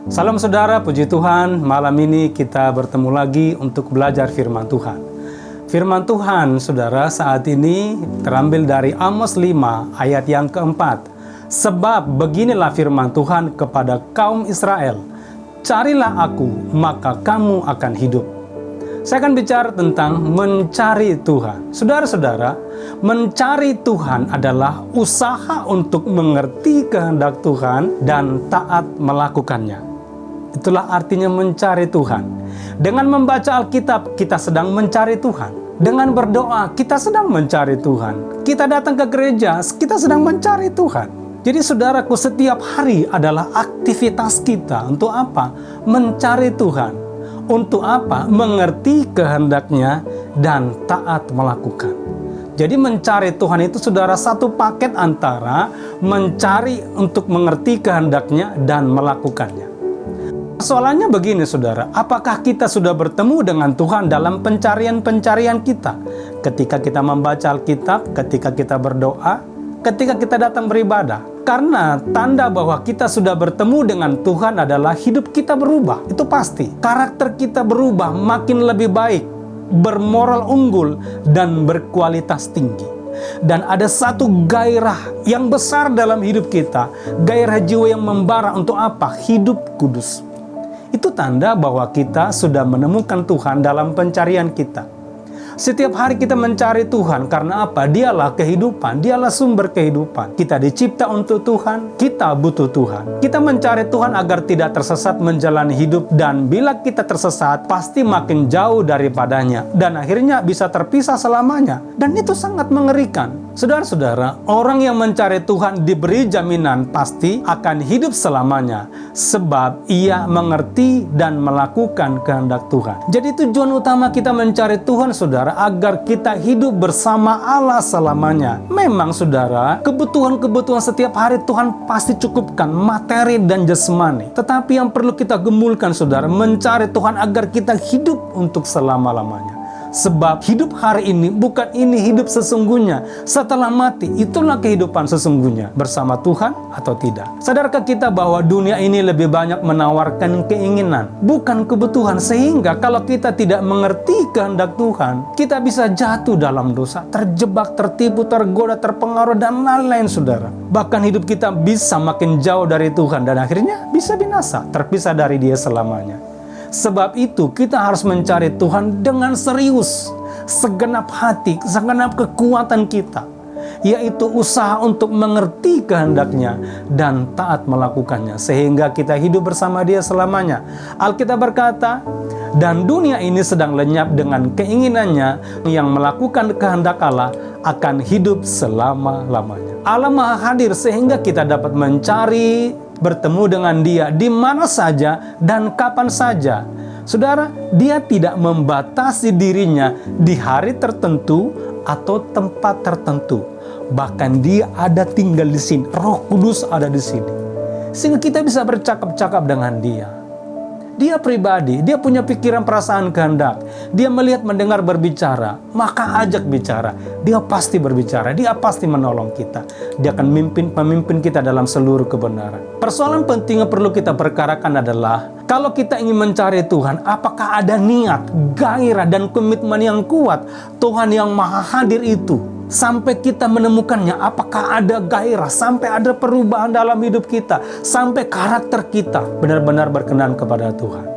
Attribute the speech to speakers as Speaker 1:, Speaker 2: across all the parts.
Speaker 1: Salam saudara, puji Tuhan, malam ini kita bertemu lagi untuk belajar firman Tuhan. Firman Tuhan, saudara, saat ini terambil dari Amos 5 ayat yang keempat. Sebab beginilah firman Tuhan kepada kaum Israel, carilah aku, maka kamu akan hidup. Saya akan bicara tentang mencari Tuhan. Saudara-saudara, mencari Tuhan adalah usaha untuk mengerti kehendak Tuhan dan taat melakukannya. Itulah artinya mencari Tuhan. Dengan membaca Alkitab, kita sedang mencari Tuhan. Dengan berdoa, kita sedang mencari Tuhan. Kita datang ke gereja, kita sedang mencari Tuhan. Jadi saudaraku, setiap hari adalah aktivitas kita. Untuk apa? Mencari Tuhan. Untuk apa? Mengerti kehendaknya dan taat melakukan. Jadi mencari Tuhan itu saudara satu paket antara mencari untuk mengerti kehendaknya dan melakukannya. Soalnya begini saudara, apakah kita sudah bertemu dengan Tuhan dalam pencarian-pencarian kita? Ketika kita membaca Alkitab, ketika kita berdoa, ketika kita datang beribadah. Karena tanda bahwa kita sudah bertemu dengan Tuhan adalah hidup kita berubah. Itu pasti. Karakter kita berubah makin lebih baik, bermoral unggul, dan berkualitas tinggi. Dan ada satu gairah yang besar dalam hidup kita. Gairah jiwa yang membara untuk apa? Hidup kudus. Itu tanda bahwa kita sudah menemukan Tuhan dalam pencarian kita. Setiap hari kita mencari Tuhan karena apa? Dialah kehidupan, dialah sumber kehidupan. Kita dicipta untuk Tuhan, kita butuh Tuhan. Kita mencari Tuhan agar tidak tersesat menjalani hidup, dan bila kita tersesat, pasti makin jauh daripadanya, dan akhirnya bisa terpisah selamanya. Dan itu sangat mengerikan. Saudara-saudara, orang yang mencari Tuhan diberi jaminan pasti akan hidup selamanya, sebab ia mengerti dan melakukan kehendak Tuhan. Jadi tujuan utama kita mencari Tuhan, saudara, agar kita hidup bersama Allah selamanya. Memang saudara, kebutuhan-kebutuhan setiap hari Tuhan pasti cukupkan, materi dan jasmani. Tetapi yang perlu kita gemulkan saudara, mencari Tuhan agar kita hidup untuk selama-lamanya. Sebab hidup hari ini bukan ini hidup sesungguhnya. Setelah mati, itulah kehidupan sesungguhnya. Bersama Tuhan atau tidak. Sadarkah kita bahwa dunia ini lebih banyak menawarkan keinginan, bukan kebutuhan. Sehingga kalau kita tidak mengerti kehendak Tuhan, kita bisa jatuh dalam dosa, terjebak, tertipu, tergoda, terpengaruh, dan lain-lain saudara. Bahkan hidup kita bisa makin jauh dari Tuhan, dan akhirnya bisa binasa, terpisah dari Dia selamanya. Sebab itu kita harus mencari Tuhan dengan serius, segenap hati, segenap kekuatan kita, yaitu usaha untuk mengerti kehendaknya dan taat melakukannya, sehingga kita hidup bersama Dia selamanya. Alkitab berkata, dan dunia ini sedang lenyap dengan keinginannya, yang melakukan kehendak Allah akan hidup selama-lamanya. Allah Maha Hadir sehingga kita dapat mencari, bertemu dengan Dia di mana saja dan kapan saja. Saudara, Dia tidak membatasi dirinya di hari tertentu atau tempat tertentu. Bahkan Dia ada tinggal di sini. Roh Kudus ada di sini. Sehingga kita bisa bercakap-cakap dengan Dia. Dia pribadi, Dia punya pikiran, perasaan, kehendak. Dia melihat, mendengar, berbicara. Maka ajak bicara. Dia pasti berbicara. Dia pasti menolong kita. Dia akan memimpin kita dalam seluruh kebenaran. Persoalan penting yang perlu kita perkarakan adalah, kalau kita ingin mencari Tuhan, apakah ada niat, gairah, dan komitmen yang kuat Tuhan yang Maha Hadir itu? Sampai kita menemukannya, apakah ada gairah, sampai ada perubahan dalam hidup kita, sampai karakter kita benar-benar berkenan kepada Tuhan.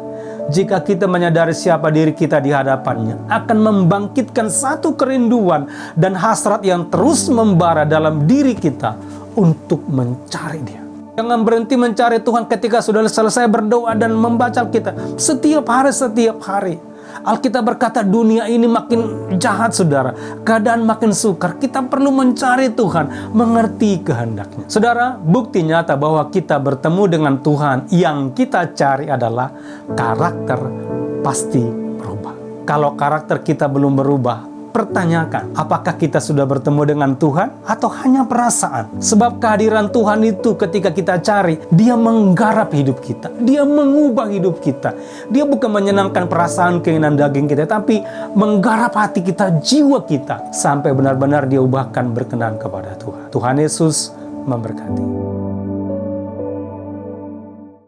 Speaker 1: Jika kita menyadari siapa diri kita di hadapannya, akan membangkitkan satu kerinduan dan hasrat yang terus membara dalam diri kita untuk mencari Dia. Jangan berhenti mencari Tuhan ketika sudah selesai berdoa dan membaca Alkitab. Setiap hari. Alkitab berkata dunia ini makin jahat saudara, keadaan makin sukar. Kita perlu mencari Tuhan, mengerti kehendaknya. Saudara, bukti nyata bahwa kita bertemu dengan Tuhan yang kita cari adalah karakter pasti berubah. Kalau karakter kita belum berubah, pertanyakan, apakah kita sudah bertemu dengan Tuhan atau hanya perasaan? Sebab kehadiran Tuhan itu ketika kita cari, Dia menggarap hidup kita, Dia mengubah hidup kita. Dia bukan menyenangkan perasaan, keinginan daging kita, tapi menggarap hati kita, jiwa kita, sampai benar-benar Dia ubahkan berkenan kepada Tuhan. Tuhan Yesus memberkati.